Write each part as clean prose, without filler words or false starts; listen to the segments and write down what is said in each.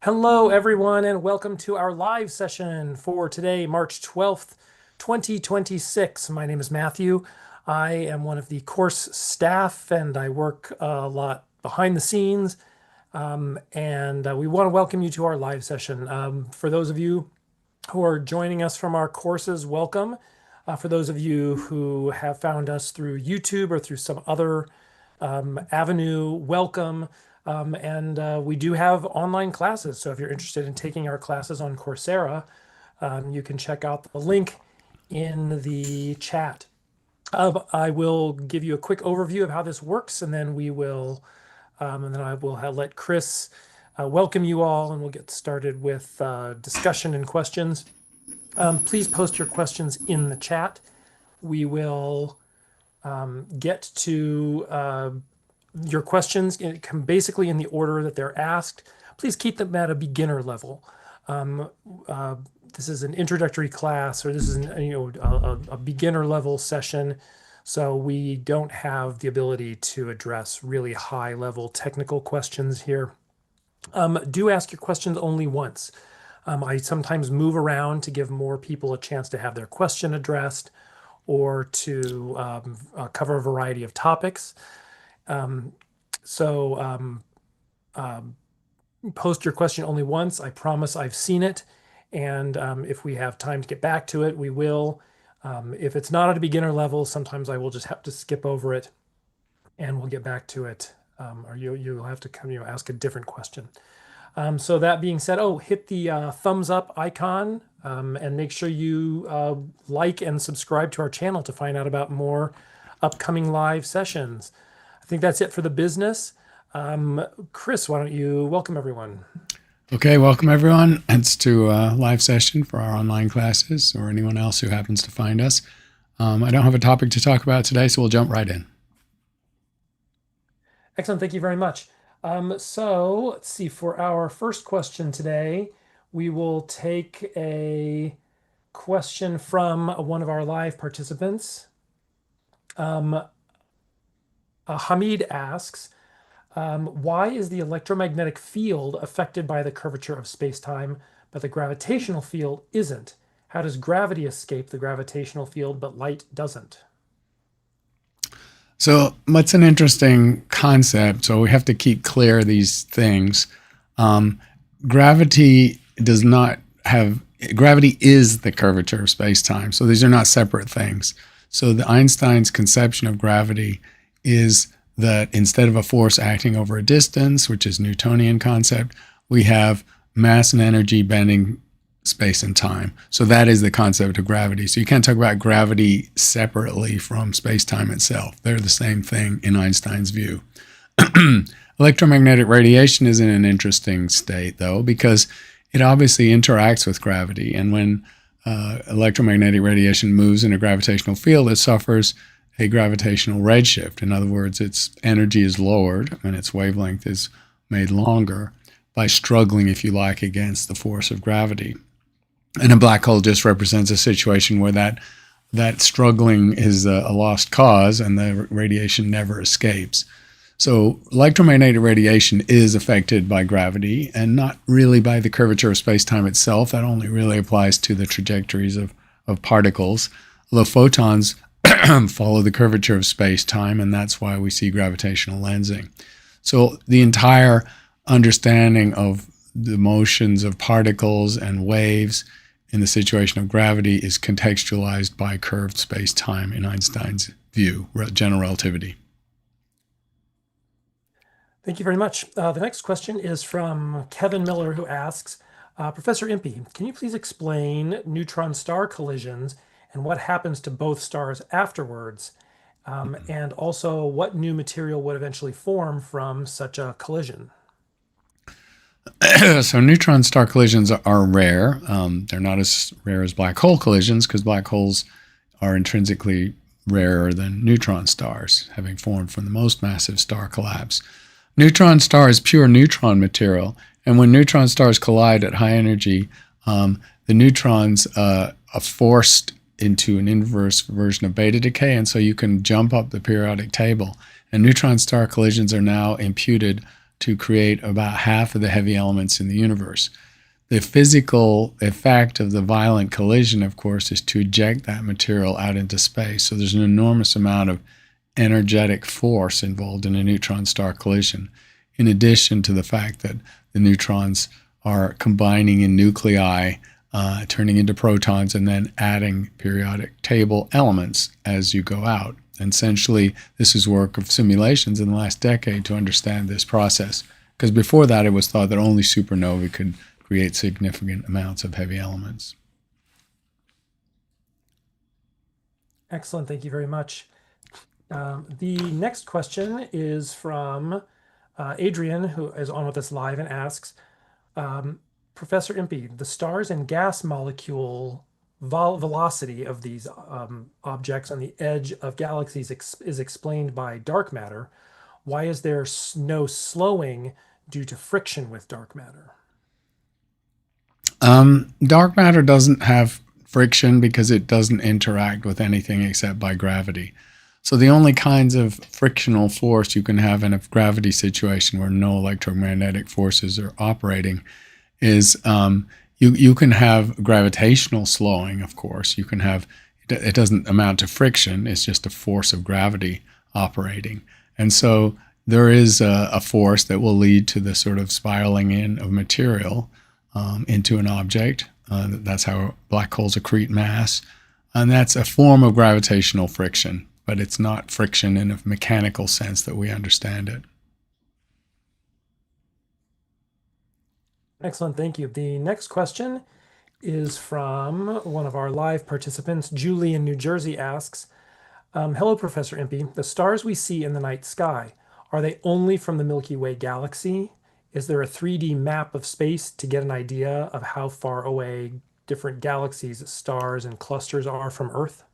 Hello, everyone, and welcome to our live session for today, March 12th, 2026. My name is Matthew. I am one of the course staff, and I work a lot behind the scenes. We want to welcome you to our live session. For those of you who are joining us from our courses, welcome. For those of you who have found us through YouTube or through some other avenue, welcome. We do have online classes. So if you're interested in taking our classes on Coursera, you can check out the link in the chat. I will give you a quick overview of how this works, and then I will let Chris welcome you all, and we'll get started with discussion and questions. Please post your questions in the chat. We will get to your questions basically in the order that they're asked. Please keep them at a beginner level. This is an introductory class, or this is a beginner level session, so we don't have the ability to address really high level technical questions here. Do ask your questions only once. I sometimes move around to give more people a chance to have their question addressed or to cover a variety of topics. Post your question only once. I promise I've seen it. And if we have time to get back to it, we will. If it's not at a beginner level, sometimes I will just have to skip over it and we'll get back to it. Or you'll have to come, ask a different question. So that being said, hit the thumbs up icon and make sure you like and subscribe to our channel to find out about more upcoming live sessions. I think that's it for the business. Chris, why don't you welcome everyone? Okay, welcome everyone. It's to a live session for our online classes or anyone else who happens to find us. I don't have a topic to talk about today, so we'll jump right in. Excellent, thank you very much. So let's see, for our first question today, we will take a question from one of our live participants. Hamid asks, why is the electromagnetic field affected by the curvature of space-time, but the gravitational field isn't? How does gravity escape the gravitational field, but light doesn't? So that's an interesting concept. So we have to keep clear these things. Gravity is the curvature of space-time. So these are not separate things. So Einstein's conception of gravity is that instead of a force acting over a distance, which is Newtonian concept, we have mass and energy bending space and time. So that is the concept of gravity. So you can't talk about gravity separately from space-time itself. They're the same thing in Einstein's view. Electromagnetic radiation is in an interesting state, though, because it obviously interacts with gravity. And when electromagnetic radiation moves in a gravitational field, it suffers a gravitational redshift. In other words, its energy is lowered and its wavelength is made longer by struggling, if you like, against the force of gravity. And a black hole just represents a situation where that struggling is a lost cause and the radiation never escapes. So electromagnetic radiation is affected by gravity and not really by the curvature of space-time itself. That only really applies to the trajectories of particles. Although photons follow the curvature of space-time, and that's why we see gravitational lensing. So the entire understanding of the motions of particles and waves in the situation of gravity is contextualized by curved space-time in Einstein's view, general relativity. Thank you very much. The next question is from Kevin Miller, who asks, Professor Impey, can you please explain neutron star collisions and what happens to both stars afterwards? And also, what new material would eventually form from such a collision? So neutron star collisions are rare. They're not as rare as black hole collisions because black holes are intrinsically rarer than neutron stars, having formed from the most massive star collapse. Neutron star is pure neutron material, and when neutron stars collide at high energy, the neutrons are forced into an inverse version of beta decay, and so you can jump up the periodic table. And neutron star collisions are now imputed to create about half of the heavy elements in the universe. The physical effect of the violent collision, of course, is to eject that material out into space. So there's an enormous amount of energetic force involved in a neutron star collision, in addition to the fact that the neutrons are combining in nuclei, turning into protons, and then adding periodic table elements as you go out. And essentially, this is work of simulations in the last decade to understand this process, because before that it was thought that only supernovae could create significant amounts of heavy elements. Excellent, thank you very much. The next question is from Adrian, who is on with us live and asks, Professor Impey, the stars and gas molecule velocity of these objects on the edge of galaxies is explained by dark matter. Why is there no slowing due to friction with dark matter? Dark matter doesn't have friction because it doesn't interact with anything except by gravity. So the only kinds of frictional force you can have in a gravity situation where no electromagnetic forces are operating is you can have gravitational slowing, of course. You can have, it doesn't amount to friction, it's just a force of gravity operating. And so there is a force that will lead to the sort of spiraling in of material into an object. That's how black holes accrete mass. And that's a form of gravitational friction, but it's not friction in a mechanical sense that we understand it. Excellent, thank you. The next question is from one of our live participants. Julie in New Jersey asks, hello, Professor Impey. The stars we see in the night sky, are they only from the Milky Way galaxy? Is there a 3D map of space to get an idea of how far away different galaxies, stars, and clusters are from Earth?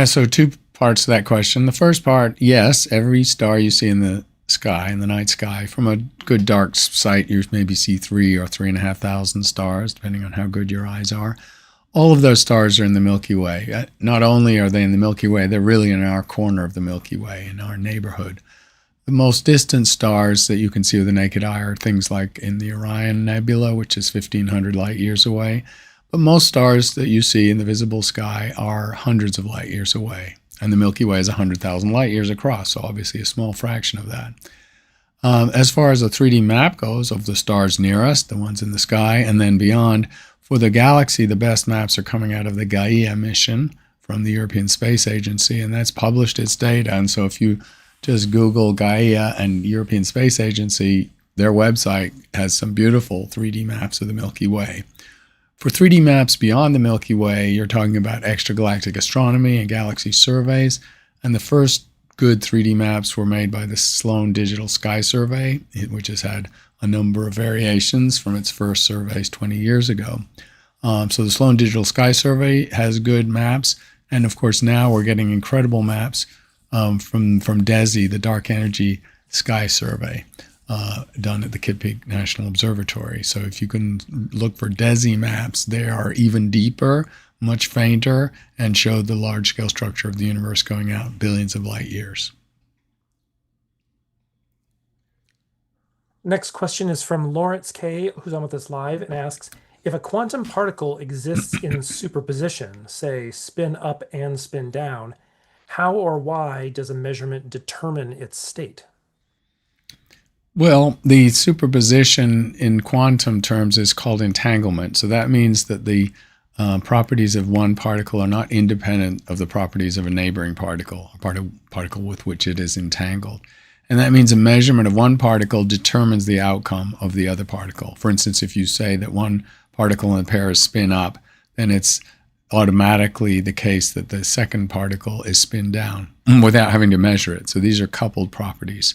So two parts to that question. The first part, yes, every star you see in the sky, in the night sky, from a good dark site, you maybe see 3,000 or 3,500 stars, depending on how good your eyes are. All of those stars are in the Milky Way. Not only are they in the Milky Way, they're really in our corner of the Milky Way, in our neighborhood. The most distant stars that you can see with the naked eye are things like in the Orion Nebula, which is 1,500 light years away. But most stars that you see in the visible sky are hundreds of light years away. And the Milky Way is 100,000 light years across, so obviously a small fraction of that. As far as the 3D map goes of the stars near us, the ones in the sky, and then beyond, for the galaxy, the best maps are coming out of the Gaia mission from the European Space Agency, and that's published its data. And so if you just Google Gaia and European Space Agency, their website has some beautiful 3D maps of the Milky Way. For 3D maps beyond the Milky Way, you're talking about extragalactic astronomy and galaxy surveys. And the first good 3D maps were made by the Sloan Digital Sky Survey, which has had a number of variations from its first surveys 20 years ago. So the Sloan Digital Sky Survey has good maps. And of course, now we're getting incredible maps from DESI, the Dark Energy Sky Survey, done at the Kitt Peak National Observatory. So if you can look for DESI maps, they are even deeper, much fainter, and show the large-scale structure of the universe going out billions of light years. Next question is from Lawrence K., who's on with us live, and asks, if a quantum particle exists in superposition, say spin up and spin down, how or why does a measurement determine its state? Well, the superposition in quantum terms is called entanglement. So that means that the properties of one particle are not independent of the properties of a neighboring particle, a particle with which it is entangled. And that means a measurement of one particle determines the outcome of the other particle. For instance, if you say that one particle in a pair is spin up, then it's automatically the case that the second particle is spin down without having to measure it. So these are coupled properties.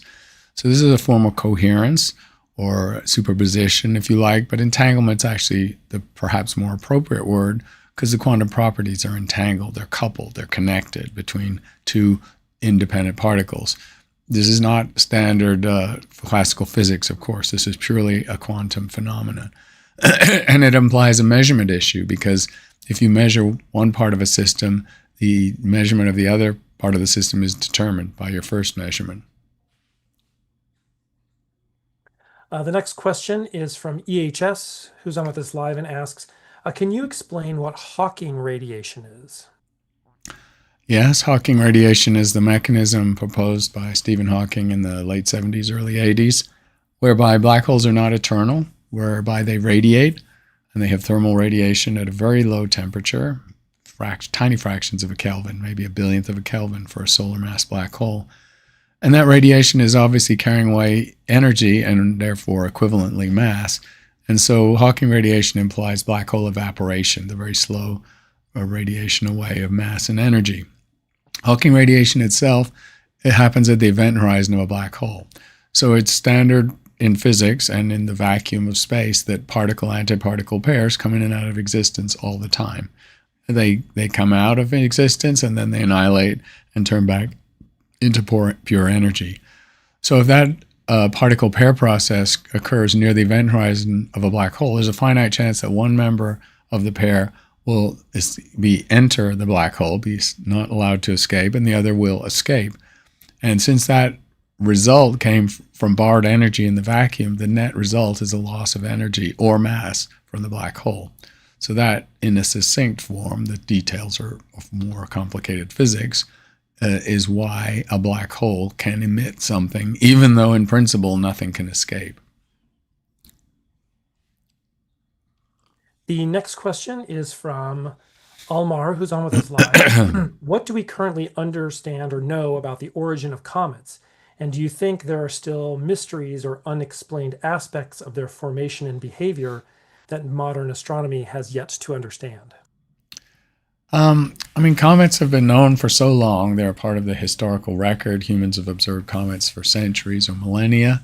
So this is a form of coherence or superposition, if you like, but entanglement's actually the perhaps more appropriate word because the quantum properties are entangled, they're coupled, they're connected between two independent particles. This is not standard classical physics, of course. This is purely a quantum phenomenon. And it implies a measurement issue because if you measure one part of a system, the measurement of the other part of the system is determined by your first measurement. The next question is from EHS, who's on with us live and asks, can you explain what Hawking radiation is? Yes, Hawking radiation is the mechanism proposed by Stephen Hawking in the late 70s, early 80s, whereby black holes are not eternal, whereby they radiate, and they have thermal radiation at a very low temperature, tiny fractions of a Kelvin, maybe a billionth of a Kelvin for a solar mass black hole. And that radiation is obviously carrying away energy and therefore equivalently mass. And so Hawking radiation implies black hole evaporation, the very slow radiation away of mass and energy. Hawking radiation itself, it happens at the event horizon of a black hole. So it's standard in physics and in the vacuum of space that particle-antiparticle pairs come in and out of existence all the time. They come out of existence and then they annihilate and turn back into pure energy. So if that particle pair process occurs near the event horizon of a black hole, there's a finite chance that one member of the pair will enter the black hole, be not allowed to escape, and the other will escape. And since that result came from borrowed energy in the vacuum, the net result is a loss of energy or mass from the black hole. So that, in a succinct form, the details are of more complicated physics, is why a black hole can emit something, even though in principle nothing can escape. The next question is from Almar, who's on with us live. What do we currently understand or know about the origin of comets? And do you think there are still mysteries or unexplained aspects of their formation and behavior that modern astronomy has yet to understand? Comets have been known for so long. They're part of the historical record. Humans have observed comets for centuries or millennia.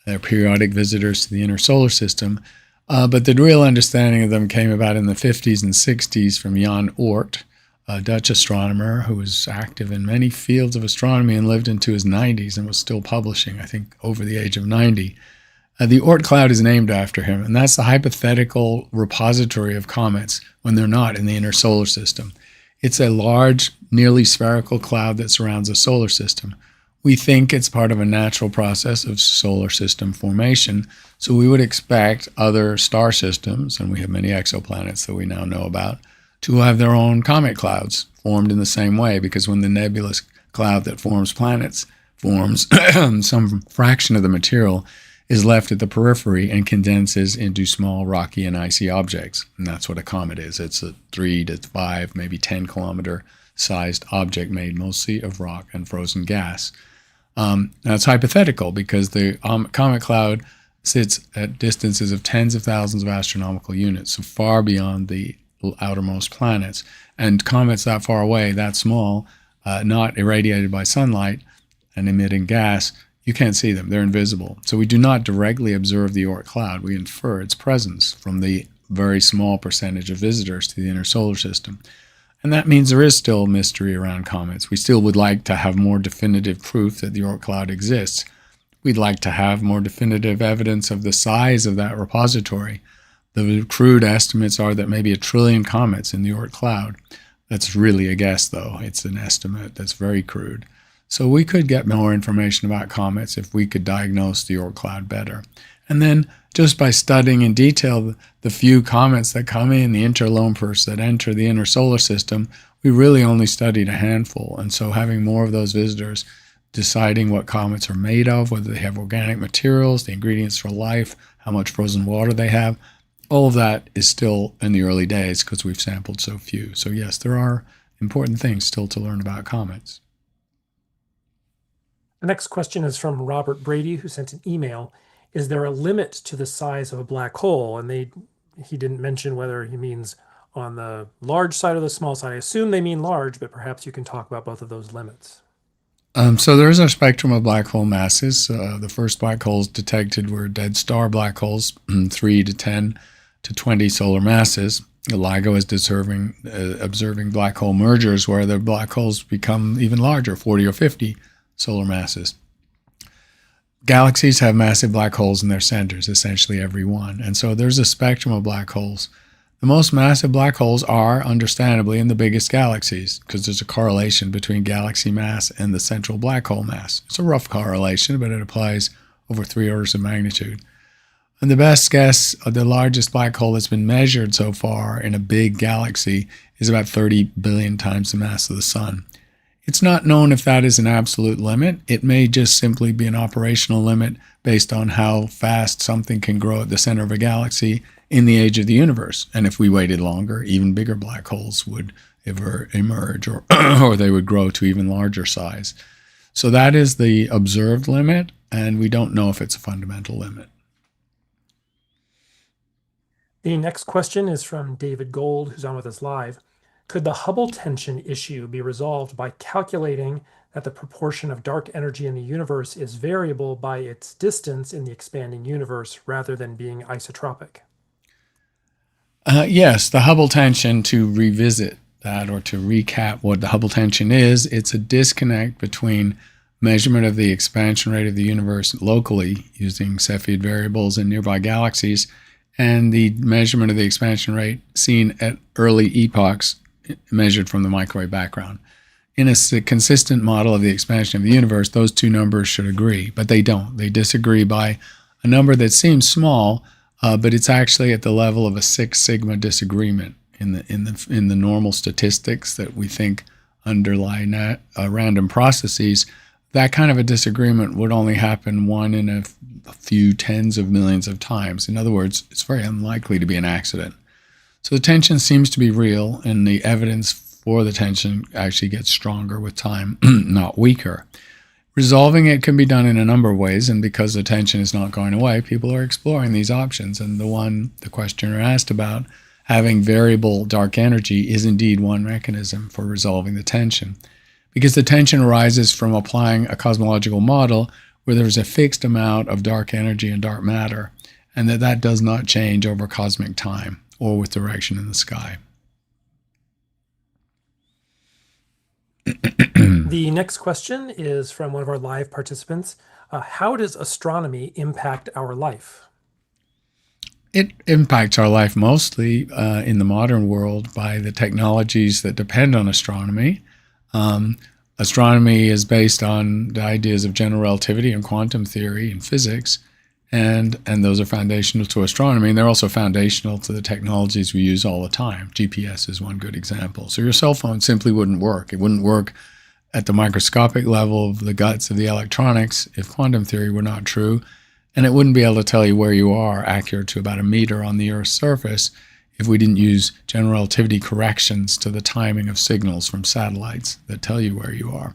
They're periodic visitors to the inner solar system. But the real understanding of them came about in the 50s and 60s from Jan Oort, a Dutch astronomer who was active in many fields of astronomy and lived into his 90s and was still publishing, I think, over the age of 90. The Oort cloud is named after him, and that's the hypothetical repository of comets when they're not in the inner solar system. It's a large, nearly spherical cloud that surrounds a solar system. We think it's part of a natural process of solar system formation, so we would expect other star systems, and we have many exoplanets that we now know about, to have their own comet clouds formed in the same way, because when the nebulous cloud that forms planets forms, some fraction of the material is left at the periphery and condenses into small rocky and icy objects. And that's what a comet is. It's a 3 to 5, maybe 10 kilometer sized object made mostly of rock and frozen gas. Now it's hypothetical because the comet cloud sits at distances of tens of thousands of astronomical units, so far beyond the outermost planets. And comets that far away, that small, not irradiated by sunlight and emitting gas, you can't see them. They're invisible. So we do not directly observe the Oort cloud. We infer its presence from the very small percentage of visitors to the inner solar system. And that means there is still mystery around comets. We still would like to have more definitive proof that the Oort cloud exists. We'd like to have more definitive evidence of the size of that repository. The crude estimates are that maybe 1 trillion comets in the Oort cloud. That's really a guess, though. It's an estimate that's very crude. So we could get more information about comets if we could diagnose the Oort cloud better. And then just by studying in detail the few comets that come in, the interlopers that enter the inner solar system, we really only studied a handful. And so having more of those visitors, deciding what comets are made of, whether they have organic materials, the ingredients for life, how much frozen water they have, all of that is still in the early days because we've sampled so few. So yes, there are important things still to learn about comets. The next question is from Robert Brady, who sent an email. Is there a limit to the size of a black hole? And he didn't mention whether he means on the large side or the small side. I assume they mean large, but perhaps you can talk about both of those limits. So there is a spectrum of black hole masses. The first black holes detected were dead star black holes, 3 to 10 to 20 solar masses. LIGO is observing black hole mergers where the black holes become even larger, 40 or 50 solar masses. Galaxies have massive black holes in their centers, essentially every one. And so there's a spectrum of black holes. The most massive black holes are, understandably, in the biggest galaxies because there's a correlation between galaxy mass and the central black hole mass. It's a rough correlation, but it applies over 3 orders of magnitude. And the best guess of the largest black hole that's been measured so far in a big galaxy is about 30 billion times the mass of the sun. It's not known if that is an absolute limit. It may just simply be an operational limit based on how fast something can grow at the center of a galaxy in the age of the universe. And if we waited longer, even bigger black holes would emerge, or, or they would grow to even larger size. So that is the observed limit, and we don't know if it's a fundamental limit. The next question is from David Gold, who's on with us live. Could the Hubble tension issue be resolved by calculating that the proportion of dark energy in the universe is variable by its distance in the expanding universe rather than being isotropic? Yes, the Hubble tension, to revisit that or to recap what the Hubble tension is, it's a disconnect between measurement of the expansion rate of the universe locally using Cepheid variables in nearby galaxies and the measurement of the expansion rate seen at early epochs measured from the microwave background. In a consistent model of the expansion of the universe, those two numbers should agree, but they don't. They disagree by a number that seems small, but it's actually at the level of a 6 sigma disagreement in the normal statistics that we think underlie random processes. That kind of a disagreement would only happen one in a few tens of millions of times. In other words, it's very unlikely to be an accident. So the tension seems to be real, and the evidence for the tension actually gets stronger with time, not weaker. Resolving it can be done in a number of ways, and because the tension is not going away, people are exploring these options. And the one the questioner asked about, having variable dark energy, is indeed one mechanism for resolving the tension. Because the tension arises from applying a cosmological model where there's a fixed amount of dark energy and dark matter, and that does not change over cosmic time or with direction in the sky. The next question is from one of our live participants. How does astronomy impact our life? It impacts our life mostly in the modern world by the technologies that depend on astronomy. Astronomy is based on the ideas of general relativity and quantum theory and physics, and those are foundational to astronomy, and they're also foundational to the technologies we use all the time. GPS is one good example. So your cell phone simply wouldn't work. It wouldn't work at the microscopic level of the guts of the electronics if quantum theory were not true, and it wouldn't be able to tell you where you are accurate to about a meter on the Earth's surface if we didn't use general relativity corrections to the timing of signals from satellites that tell you where you are.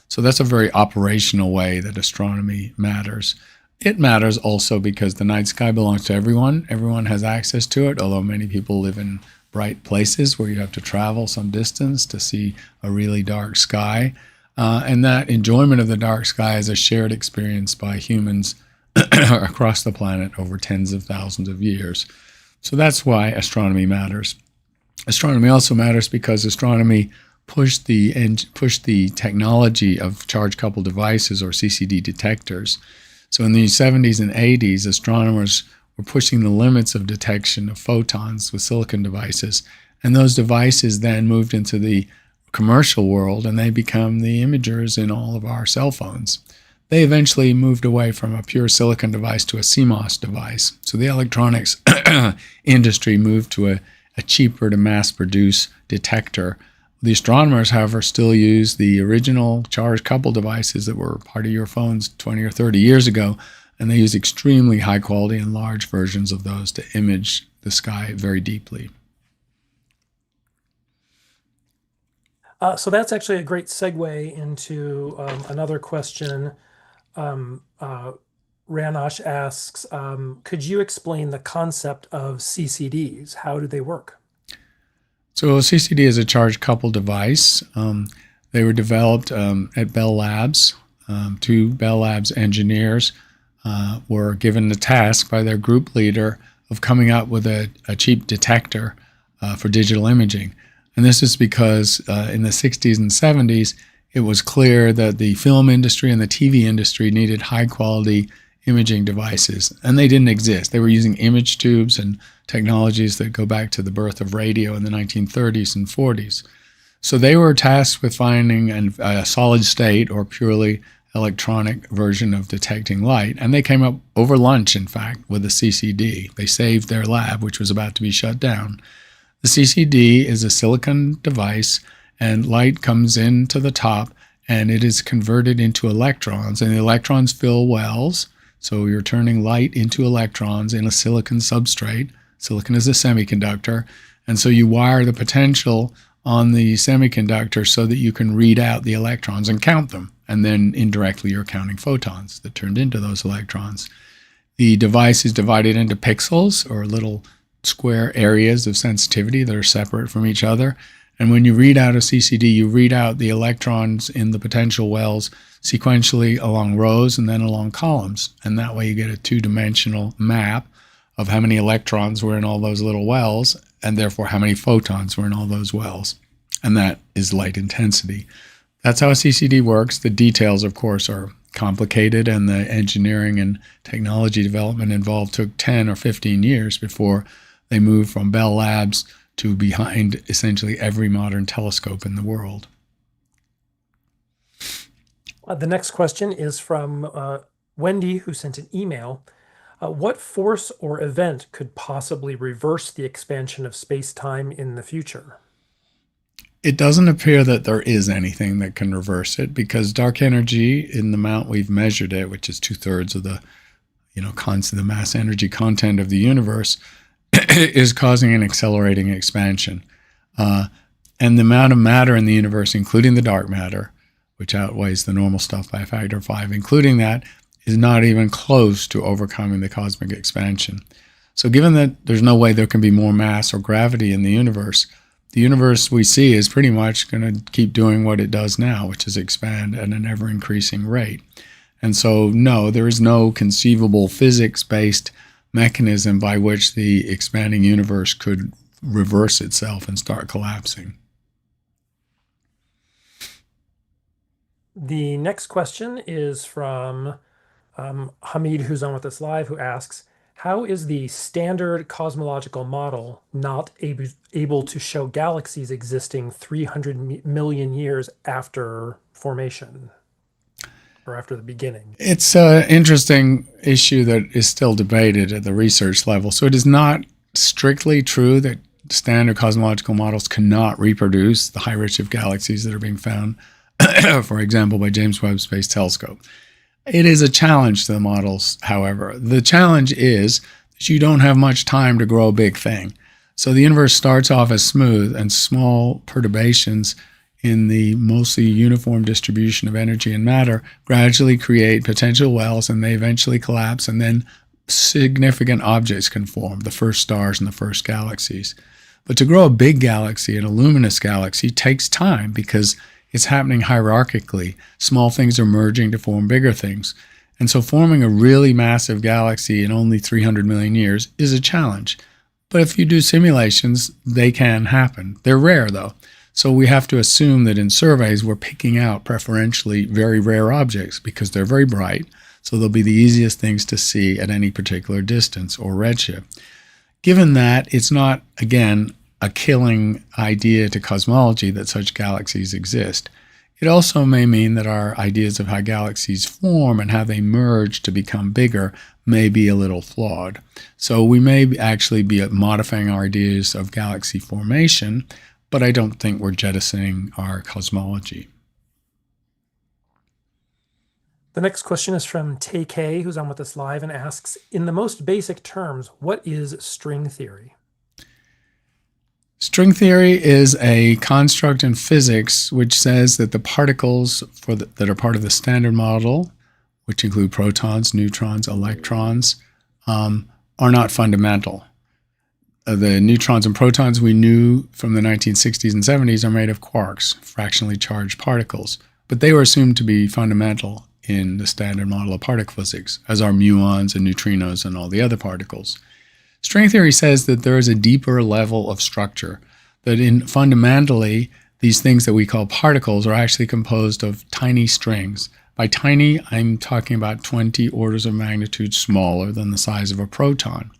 So that's a very operational way that astronomy matters. It matters also because the night sky belongs to everyone. Everyone has access to it, although many people live in bright places where you have to travel some distance to see a really dark sky. And that enjoyment of the dark sky is a shared experience by humans across the planet over tens of thousands of years. So that's why astronomy matters. Astronomy also matters because astronomy pushed the technology of charge-coupled devices, or CCD detectors. So in the 70s and 80s, astronomers were pushing the limits of detection of photons with silicon devices, and those devices then moved into the commercial world, and they become the imagers in all of our cell phones. They eventually moved away from a pure silicon device to a CMOS device. So the electronics industry moved to a cheaper to mass-produce detector. The astronomers, however, still use the original charge-coupled devices that were part of your phones 20 or 30 years ago, and they use extremely high-quality and large versions of those to image the sky very deeply. So that's actually a great segue into another question. Ranosh asks, could you explain the concept of CCDs? How do they work? So a CCD is a charge-coupled device. They were developed at Bell Labs. Two Bell Labs engineers were given the task by their group leader of coming up with a cheap detector for digital imaging. And this is because in the 60s and 70s, it was clear that the film industry and the TV industry needed high-quality imaging devices, and they didn't exist. They were using image tubes and technologies that go back to the birth of radio in the 1930s and 40s. So they were tasked with finding a solid state or purely electronic version of detecting light. And they came up over lunch, in fact, with a CCD. They saved their lab, which was about to be shut down. The CCD is a silicon device, and light comes into the top, and it is converted into electrons. And the electrons fill wells. So you're turning light into electrons in a silicon substrate. Silicon is a semiconductor. And so you wire the potential on the semiconductor so that you can read out the electrons and count them. And then indirectly you're counting photons that turned into those electrons. The device is divided into pixels, or little square areas of sensitivity that are separate from each other. And when you read out a CCD, you read out the electrons in the potential wells sequentially along rows and then along columns. And that way you get a two-dimensional map of how many electrons were in all those little wells, and therefore how many photons were in all those wells. And that is light intensity. That's how a CCD works. The details, of course, are complicated, and the engineering and technology development involved took 10 or 15 years before they moved from Bell Labs to behind essentially every modern telescope in the world. The next question is from Wendy, who sent an email. What force or event could possibly reverse the expansion of space-time in the future? It doesn't appear that there is anything that can reverse it, because dark energy, in the amount we've measured it, which is 2/3 of the the mass energy content of the universe, is causing an accelerating expansion. And the amount of matter in the universe, including the dark matter, which outweighs the normal stuff by a factor of 5, including that, is not even close to overcoming the cosmic expansion. So given that there's no way there can be more mass or gravity in the universe we see is pretty much going to keep doing what it does now, which is expand at an ever-increasing rate. And so, no, there is no conceivable physics-based mechanism by which the expanding universe could reverse itself and start collapsing. The next question is from Hamid, who's on with us live, who asks, how is the standard cosmological model not able to show galaxies existing 300 million years after formation, or after the beginning? It's an interesting issue that is still debated at the research level. So it is not strictly true that standard cosmological models cannot reproduce the high redshift galaxies that are being found, for example, by James Webb Space Telescope. It is a challenge to the models, however. The challenge is that you don't have much time to grow a big thing. So the universe starts off as smooth, and small perturbations in the mostly uniform distribution of energy and matter gradually create potential wells, and they eventually collapse, and then significant objects can form, the first stars and the first galaxies. But to grow a big galaxy, and a luminous galaxy, takes time because it's happening hierarchically. Small things are merging to form bigger things. And so forming a really massive galaxy in only 300 million years is a challenge. But if you do simulations, they can happen. They're rare, though. So we have to assume that in surveys, we're picking out preferentially very rare objects because they're very bright. So they'll be the easiest things to see at any particular distance or redshift. Given that, it's not, again, a killing idea to cosmology that such galaxies exist. It also may mean that our ideas of how galaxies form and how they merge to become bigger may be a little flawed. So we may actually be modifying our ideas of galaxy formation, but I don't think we're jettisoning our cosmology. The next question is from TK, who's on with us live, and asks, in the most basic terms, what is string theory? String theory is a construct in physics which says that the particles that are part of the standard model, which include protons, neutrons, electrons, are not fundamental. The neutrons and protons we knew from the 1960s and 70s are made of quarks, fractionally charged particles, but they were assumed to be fundamental in the standard model of particle physics, as are muons and neutrinos and all the other particles. String theory says that there is a deeper level of structure, that fundamentally these things that we call particles are actually composed of tiny strings. By tiny, I'm talking about 20 orders of magnitude smaller than the size of a proton.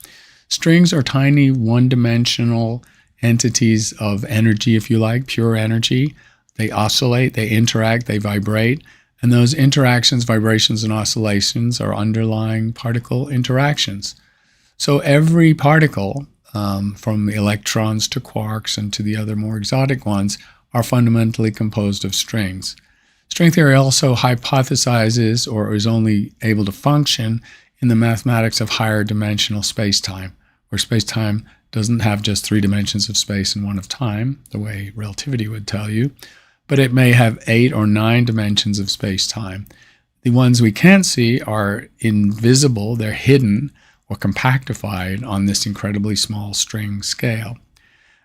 Strings are tiny one-dimensional entities of energy, if you like, pure energy. They oscillate, they interact, they vibrate, And those interactions, vibrations, and oscillations are underlying particle interactions. So every particle, from electrons to quarks and to the other more exotic ones, are fundamentally composed of strings. String theory also hypothesizes, or is only able to function, in the mathematics of higher dimensional space-time, where space-time doesn't have just 3 dimensions of space and 1 of time, the way relativity would tell you, but it may have 8 or 9 dimensions of space-time. The ones we can't see are invisible, they're hidden or compactified on this incredibly small string scale.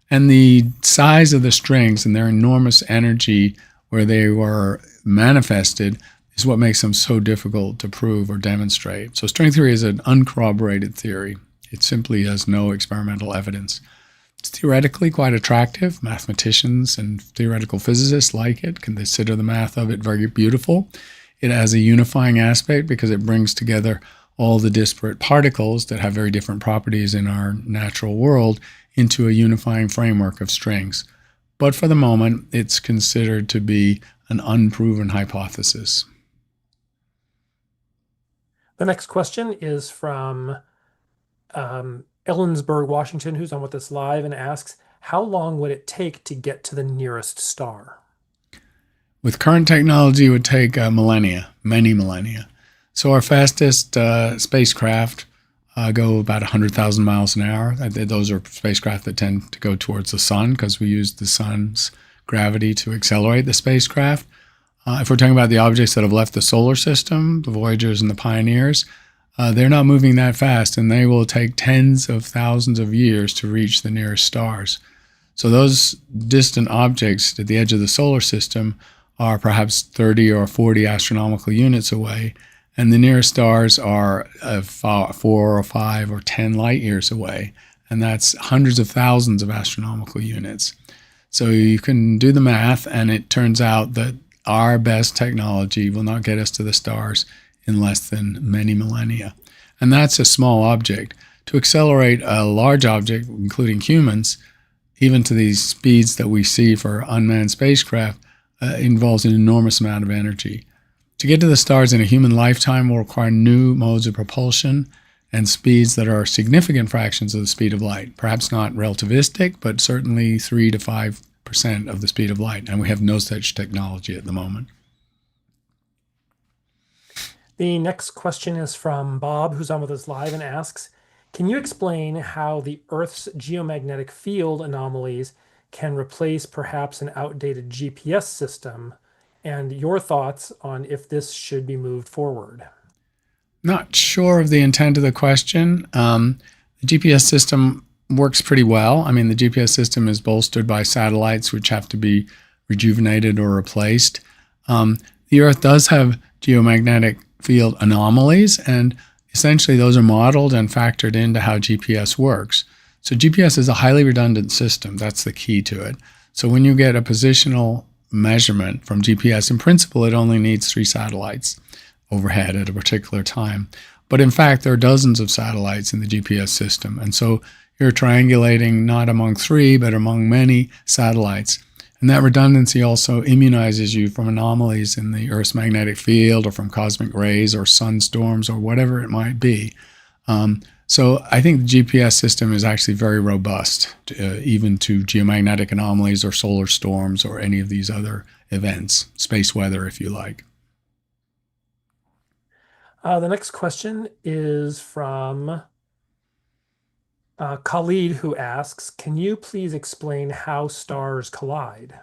And the size of the strings and their enormous energy where they were manifested is what makes them so difficult to prove or demonstrate. So string theory is an uncorroborated theory. It simply has no experimental evidence. It's theoretically quite attractive. Mathematicians and theoretical physicists like it, can consider the math of it very beautiful. It has a unifying aspect because it brings together all the disparate particles that have very different properties in our natural world into a unifying framework of strings. But for the moment, it's considered to be an unproven hypothesis. The next question is from Ellensburg, Washington, who's on with us live, and asks, how long would it take to get to the nearest star? With current technology, it would take millennia, many millennia. So our fastest spacecraft go about 100,000 miles an hour. Those are spacecraft that tend to go towards the sun because we use the sun's gravity to accelerate the spacecraft. If we're talking about the objects that have left the solar system, the Voyagers and the Pioneers, they're not moving that fast, and they will take tens of thousands of years to reach the nearest stars. So those distant objects at the edge of the solar system are perhaps 30 or 40 astronomical units away, and the nearest stars are 4 or 5 or 10 light years away, and that's hundreds of thousands of astronomical units. So you can do the math, and it turns out that our best technology will not get us to the stars in less than many millennia. And that's a small object. To accelerate a large object, including humans, even to these speeds that we see for unmanned spacecraft, involves an enormous amount of energy. To get to the stars in a human lifetime will require new modes of propulsion and speeds that are significant fractions of the speed of light. Perhaps not relativistic, but certainly 3 to 5% of the speed of light. And we have no such technology at the moment. The next question is from Bob, who's on with us live, and asks, can you explain how the Earth's geomagnetic field anomalies can replace perhaps an outdated GPS system, and your thoughts on if this should be moved forward? Not sure of the intent of the question. The GPS system works pretty well. I mean, the GPS system is bolstered by satellites which have to be rejuvenated or replaced. The Earth does have geomagnetic field anomalies, and essentially those are modeled and factored into how GPS works. So GPS is a highly redundant system. That's the key to it. So when you get a positional measurement from GPS, in principle, it only needs 3 satellites overhead at a particular time. But in fact, there are dozens of satellites in the GPS system. And so you're triangulating not among 3, but among many satellites. And that redundancy also immunizes you from anomalies in the Earth's magnetic field or from cosmic rays or sunstorms or whatever it might be. So I think the GPS system is actually very robust, even to geomagnetic anomalies or solar storms or any of these other events, space weather, if you like. The next question is from Khalid, who asks, can you please explain how stars collide?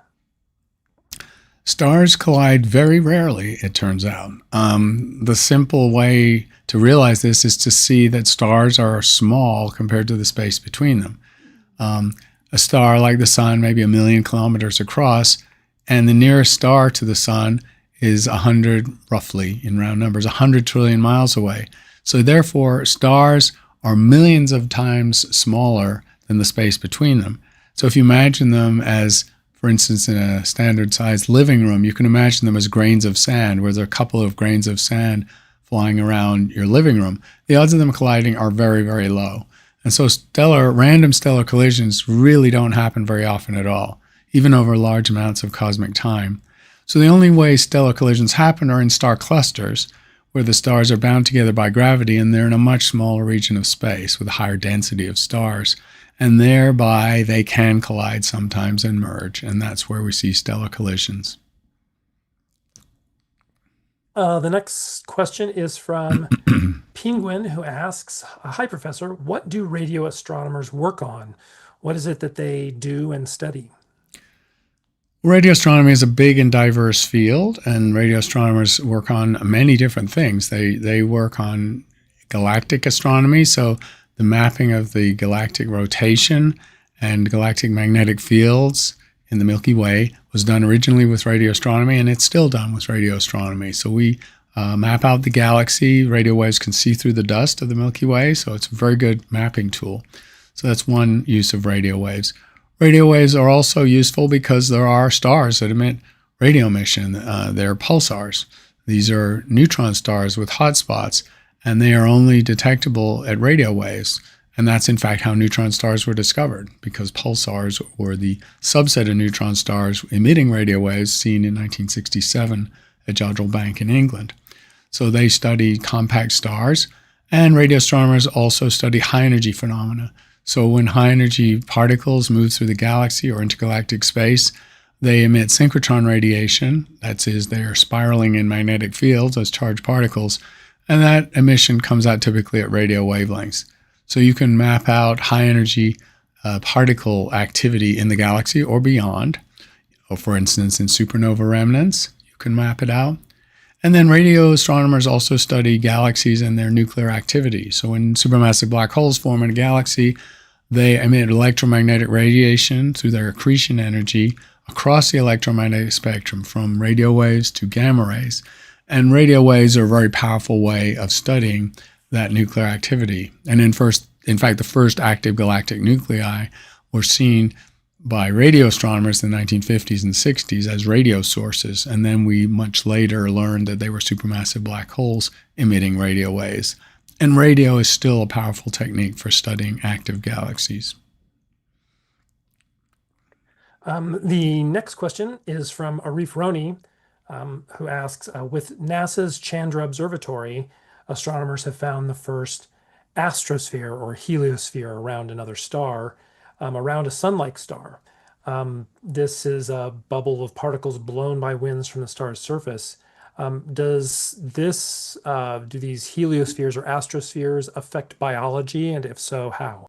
Stars collide very rarely, it turns out. The simple way to realize this is to see that stars are small compared to the space between them. A star like the sun may be 1 million kilometers across, and the nearest star to the sun is 100, roughly in round numbers, 100 trillion miles away. So therefore, stars are millions of times smaller than the space between them. So if you imagine them as, for instance, in a standard-sized living room, you can imagine them as grains of sand, where there are a couple of grains of sand flying around your living room. The odds of them colliding are very, very low. And so random stellar collisions really don't happen very often at all, even over large amounts of cosmic time. So the only way stellar collisions happen are in star clusters, where the stars are bound together by gravity and they're in a much smaller region of space with a higher density of stars. And thereby they can collide sometimes and merge, and that's where we see stellar collisions. The next question is from Penguin, who asks, hi, Professor, what do radio astronomers work on? What is it that they do and study? Radio astronomy is a big and diverse field, and radio astronomers work on many different things. They work on galactic astronomy, so the mapping of the galactic rotation and galactic magnetic fields in the Milky Way was done originally with radio astronomy, and it's still done with radio astronomy. So we map out the galaxy. Radio waves can see through the dust of the Milky Way, so it's a very good mapping tool. So that's one use of radio waves. Radio waves are also useful because there are stars that emit radio emission. They're pulsars. These are neutron stars with hot spots, and they are only detectable at radio waves. And that's in fact how neutron stars were discovered, because pulsars were the subset of neutron stars emitting radio waves seen in 1967 at Jodrell Bank in England. So they study compact stars, and radio astronomers also study high energy phenomena. So when high energy particles move through the galaxy or intergalactic space, they emit synchrotron radiation. That is, they are spiraling in magnetic fields as charged particles, and that emission comes out typically at radio wavelengths. So you can map out high energy particle activity in the galaxy or beyond. Or for instance, in supernova remnants, you can map it out. And then radio astronomers also study galaxies and their nuclear activity. So when supermassive black holes form in a galaxy, they emit electromagnetic radiation through their accretion energy across the electromagnetic spectrum, from radio waves to gamma rays. And radio waves are a very powerful way of studying that nuclear activity. And in fact, the first active galactic nuclei were seen by radio astronomers in the 1950s and 60s as radio sources. And then we much later learned that they were supermassive black holes emitting radio waves. And radio is still a powerful technique for studying active galaxies. The next question is from Arif Roni, who asks, with NASA's Chandra Observatory, astronomers have found the first astrosphere or heliosphere around another star, around a sun-like star. This is a bubble of particles blown by winds from the star's surface. Do these heliospheres or astrospheres affect biology, and if so, how?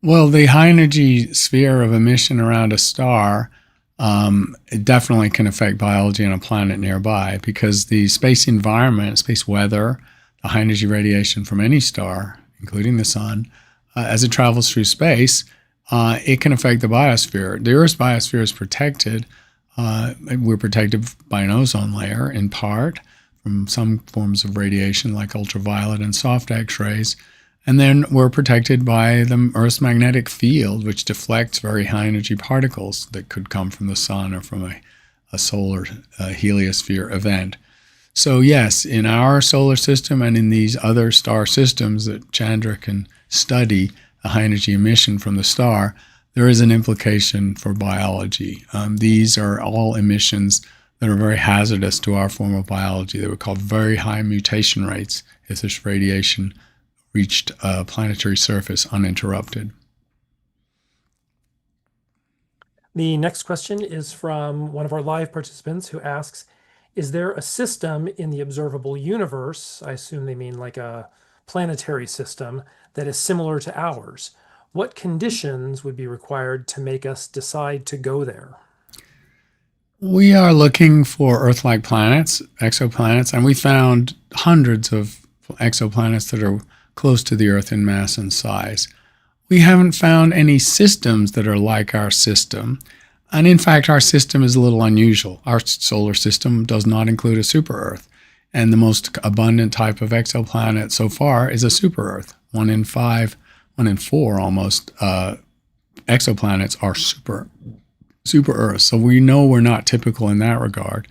Well, the high energy sphere of emission around a star it definitely can affect biology on a planet nearby, because the space environment, space weather, the high energy radiation from any star, including the sun, as it travels through space, it can affect the biosphere. The Earth's biosphere is protected. We're protected by an ozone layer, in part, from some forms of radiation like ultraviolet and soft X-rays. And then we're protected by the Earth's magnetic field, which deflects very high energy particles that could come from the sun or from a solar heliosphere event. So yes, in our solar system and in these other star systems that Chandra can study a high energy emission from the star, there is an implication for biology. These are all emissions that are very hazardous to our form of biology. They were called very high mutation rates if this radiation reached a planetary surface uninterrupted. The next question is from one of our live participants who asks, is there a system in the observable universe, I assume they mean like a planetary system, that is similar to ours? What conditions would be required to make us decide to go there? We are looking for Earth-like planets, exoplanets, and we found hundreds of exoplanets that are close to the Earth in mass and size. We haven't found any systems that are like our system. And in fact, our system is a little unusual. Our solar system does not include a super-Earth. And the most abundant type of exoplanet so far is a super-Earth. 1 in 5, 1 in 4 almost, exoplanets are super-Earths. So we know we're not typical in that regard.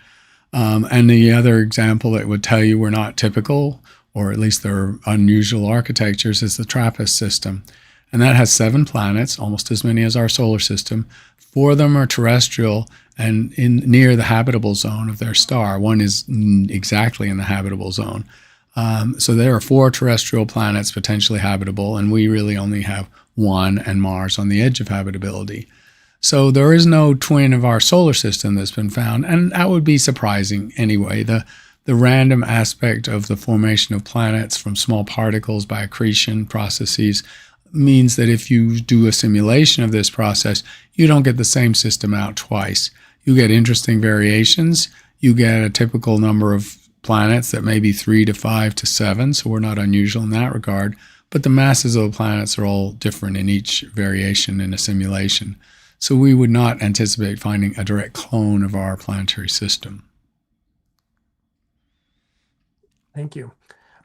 And the other example that would tell you we're not typical, or at least there are unusual architectures, is the TRAPPIST system. and that has 7 planets, almost as many as our solar system. 4 of them are terrestrial and near the habitable zone of their star. One is exactly in the habitable zone. So there are 4 terrestrial planets potentially habitable, and we really only have 1, and Mars on the edge of habitability. So there is no twin of our solar system that's been found, and that would be surprising anyway. The random aspect of the formation of planets from small particles by accretion processes means that if you do a simulation of this process, you don't get the same system out twice. You get interesting variations. You get a typical number of planets that may be 3 to 5 to 7, so we're not unusual in that regard. But the masses of the planets are all different in each variation in a simulation. So we would not anticipate finding a direct clone of our planetary system. Thank you.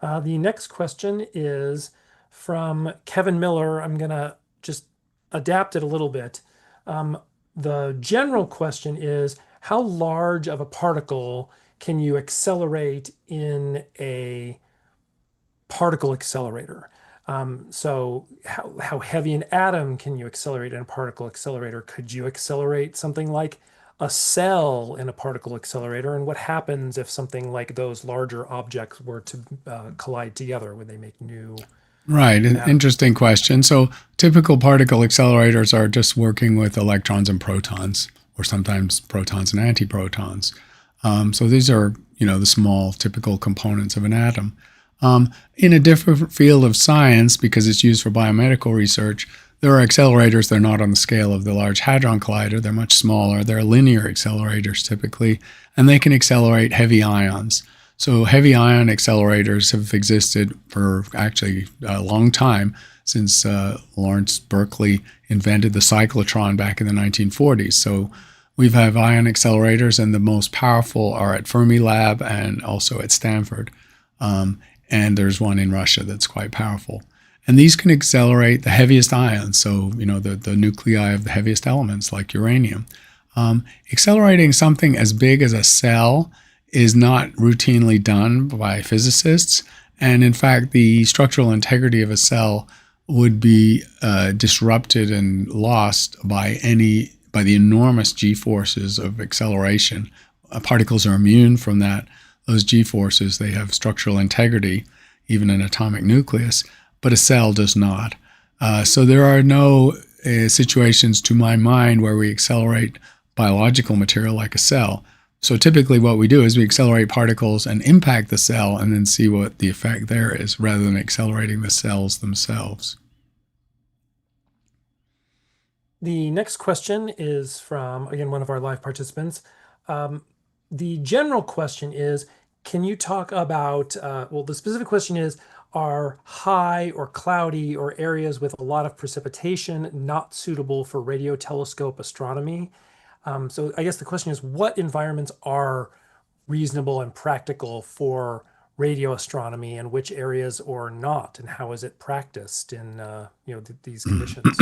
The next question is from Kevin Miller. I'm going to just adapt it a little bit. The general question is, how large of a particle can you accelerate in a particle accelerator? So how heavy an atom can you accelerate in a particle accelerator? Could you accelerate something like a cell in a particle accelerator? And what happens if something like those larger objects were to collide together? Would they make new? Right, an interesting question. So typical particle accelerators are just working with electrons and protons, or sometimes protons and antiprotons. So these are, the small typical components of an atom. In a different field of science, because it's used for biomedical research, there are accelerators that are not on the scale of the Large Hadron Collider. They're much smaller. They're linear accelerators typically, and they can accelerate heavy ions. So heavy ion accelerators have existed for actually a long time, since Lawrence Berkeley invented the cyclotron back in the 1940s. So we have ion accelerators, and the most powerful are at Fermilab and also at Stanford. And there's one in Russia that's quite powerful. And these can accelerate the heaviest ions, so the nuclei of the heaviest elements like uranium. Accelerating something as big as a cell is not routinely done by physicists, and in fact the structural integrity of a cell would be disrupted and lost by the enormous g-forces of acceleration. Particles are immune from those g-forces. They have structural integrity, even an atomic nucleus, but a cell does not. So there are no situations, to my mind, where we accelerate biological material like a cell. So typically what we do is we accelerate particles and impact the cell and then see what the effect there is, rather than accelerating the cells themselves. The next question is from, again, one of our live participants. The general question is, can you talk about, the specific question is, are high or cloudy or areas with a lot of precipitation not suitable for radio telescope astronomy? So I guess the question is, what environments are reasonable and practical for radio astronomy, and which areas are not, and how is it practiced in these conditions?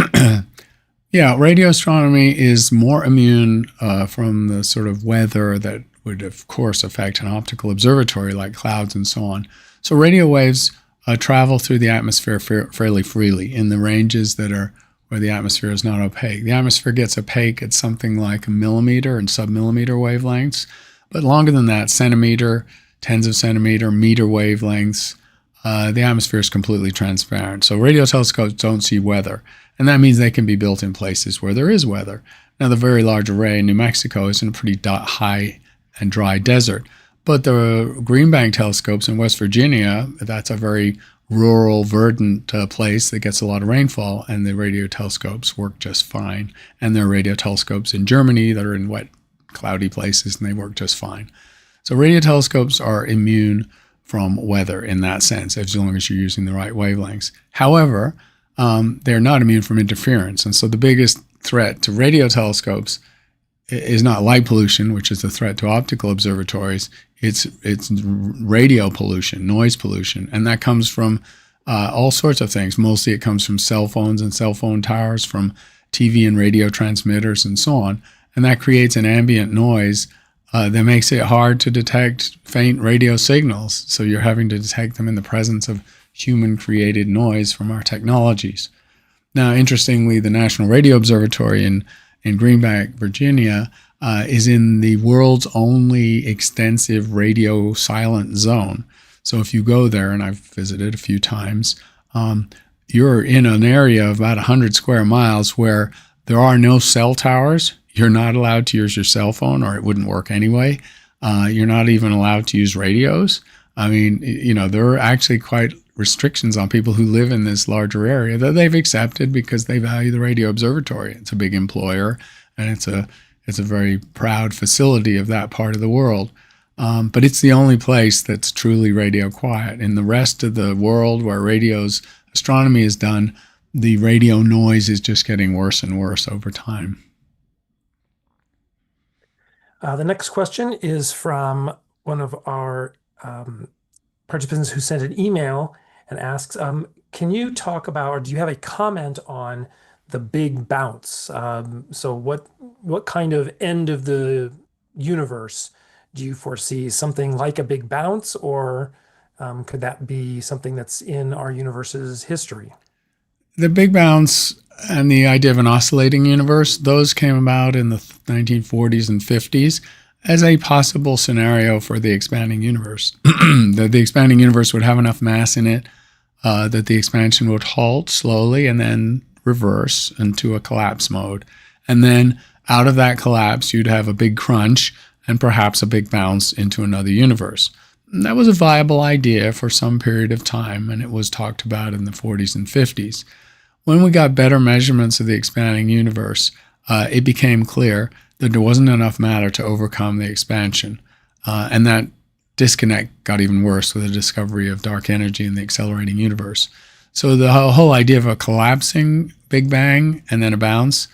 Yeah, radio astronomy is more immune from the sort of weather that would, of course, affect an optical observatory like clouds and so on. So radio waves travel through the atmosphere fairly freely in the ranges that are where the atmosphere is not opaque. The atmosphere gets opaque at something like a millimeter and submillimeter wavelengths, but longer than that, centimeter, tens of centimeter, meter wavelengths, the atmosphere is completely transparent. So radio telescopes don't see weather, and that means they can be built in places where there is weather. Now, the Very Large Array in New Mexico is in a pretty high and dry desert, but the Green Bank telescopes in West Virginia, that's a very rural, verdant place that gets a lot of rainfall, and the radio telescopes work just fine. And there are radio telescopes in Germany that are in wet, cloudy places, and they work just fine. So radio telescopes are immune from weather in that sense, as long as you're using the right wavelengths. However, they're not immune from interference. And so the biggest threat to radio telescopes is not light pollution, which is the threat to optical observatories. It's radio pollution, noise pollution, and that comes from all sorts of things. Mostly it comes from cell phones and cell phone towers, from TV and radio transmitters, and so on. And that creates an ambient noise that makes it hard to detect faint radio signals. So you're having to detect them in the presence of human-created noise from our technologies. Now, interestingly, the National Radio Observatory in Greenback, Virginia, is in the world's only extensive radio silent zone. So if you go there, and I've visited a few times, you're in an area of about 100 square miles where there are no cell towers. You're not allowed to use your cell phone, or it wouldn't work anyway. You're not even allowed to use radios. I mean, there are actually quite restrictions on people who live in this larger area that they've accepted because they value the Radio Observatory. It's a big employer, and it's a very proud facility of that part of the world. But it's the only place that's truly radio quiet. In the rest of the world where astronomy is done, the radio noise is just getting worse and worse over time. The next question is from one of our participants who sent an email and asks, can you talk about, or do you have a comment on the big bounce? So what kind of end of the universe do you foresee? Something like a big bounce, or could that be something that's in our universe's history? The Big Bounce and the idea of an oscillating universe, those came about in the 1940s and 50s as a possible scenario for the expanding universe. That the expanding universe would have enough mass in it that the expansion would halt slowly and then reverse into a collapse mode. And then out of that collapse, you'd have a big crunch and perhaps a big bounce into another universe. And that was a viable idea for some period of time, and it was talked about in the 40s and 50s. When we got better measurements of the expanding universe, it became clear that there wasn't enough matter to overcome the expansion. And that disconnect got even worse with the discovery of dark energy in the accelerating universe. So the whole idea of a collapsing Big Bang and then a bounce,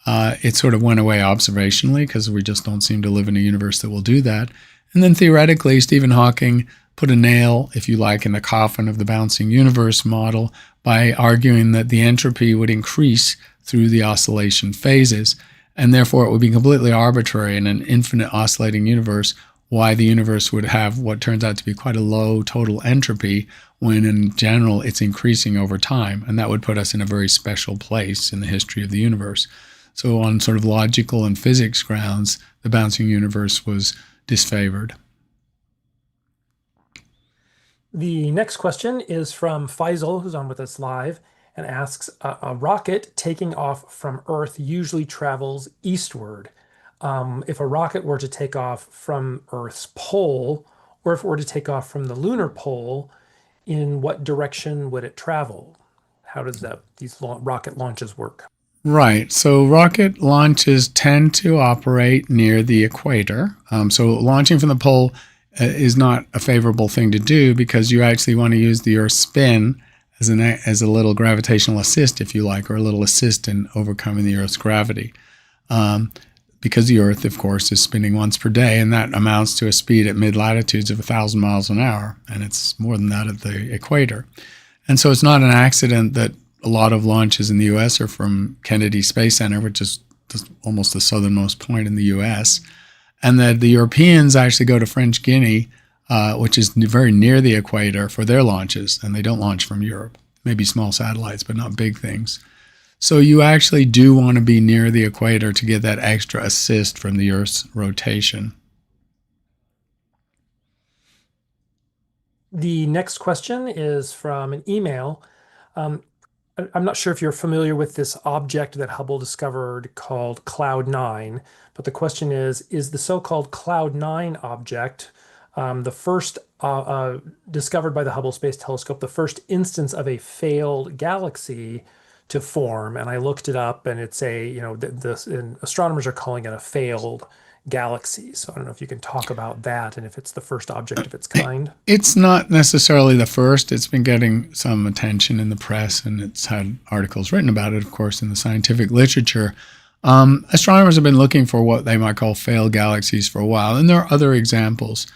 it sort of went away observationally because we just don't seem to live in a universe that will do that. And then theoretically, Stephen Hawking put a nail, if you like, in the coffin of the bouncing universe model by arguing that the entropy would increase through the oscillation phases, and therefore it would be completely arbitrary in an infinite oscillating universe why the universe would have what turns out to be quite a low total entropy when in general it's increasing over time, and that would put us in a very special place in the history of the universe. So on sort of logical and physics grounds, the bouncing universe was disfavored. The next question is from Faisal, who's on with us live, and asks, a rocket taking off from Earth usually travels eastward. If a rocket were to take off from Earth's pole, or if it were to take off from the lunar pole, in what direction would it travel? How does these rocket launches work? Right. So rocket launches tend to operate near the equator. So launching from the pole is not a favorable thing to do because you actually want to use the Earth's spin as a little gravitational assist, if you like, or a little assist in overcoming the Earth's gravity. Because the Earth, of course, is spinning once per day, and that amounts to a speed at mid-latitudes of 1,000 miles an hour, and it's more than that at the equator. And so it's not an accident that a lot of launches in the U.S. are from Kennedy Space Center, which is almost the southernmost point in the U.S., and that the Europeans actually go to French Guiana, which is very near the equator, for their launches, and they don't launch from Europe. Maybe small satellites, but not big things. So you actually do want to be near the equator to get that extra assist from the Earth's rotation. The next question is from an email. I'm not sure if you're familiar with this object that Hubble discovered called Cloud 9, but the question is the so-called Cloud 9 object the first discovered by the Hubble Space Telescope, the first instance of a failed galaxy to form? And I looked it up, and it's and astronomers are calling it a failed galaxy. So I don't know if you can talk about that and if it's the first object of its kind. It's not necessarily the first. It's been getting some attention in the press, and it's had articles written about it, of course, in the scientific literature. Astronomers have been looking for what they might call failed galaxies for a while, and there are other examples.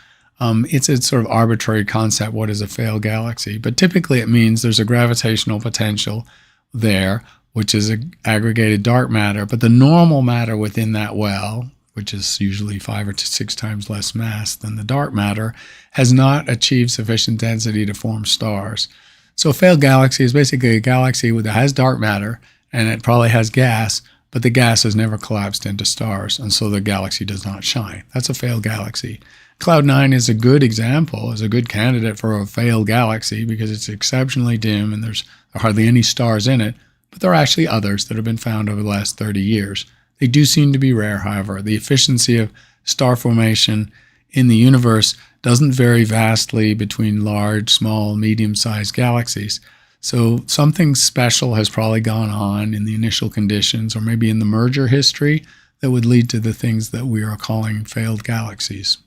It's a sort of arbitrary concept, what is a failed galaxy? But typically it means there's a gravitational potential there, which is aggregated dark matter, but the normal matter within that well, which is usually 5 or 6 times less mass than the dark matter, has not achieved sufficient density to form stars. So a failed galaxy is basically a galaxy that has dark matter and it probably has gas, but the gas has never collapsed into stars, and so the galaxy does not shine. That's a failed galaxy. Cloud 9 is a good example, is a good candidate for a failed galaxy because it's exceptionally dim and there's hardly any stars in it, but there are actually others that have been found over the last 30 years. They do seem to be rare, however. The efficiency of star formation in the universe doesn't vary vastly between large, small, medium-sized galaxies. So something special has probably gone on in the initial conditions or maybe in the merger history that would lead to the things that we are calling failed galaxies.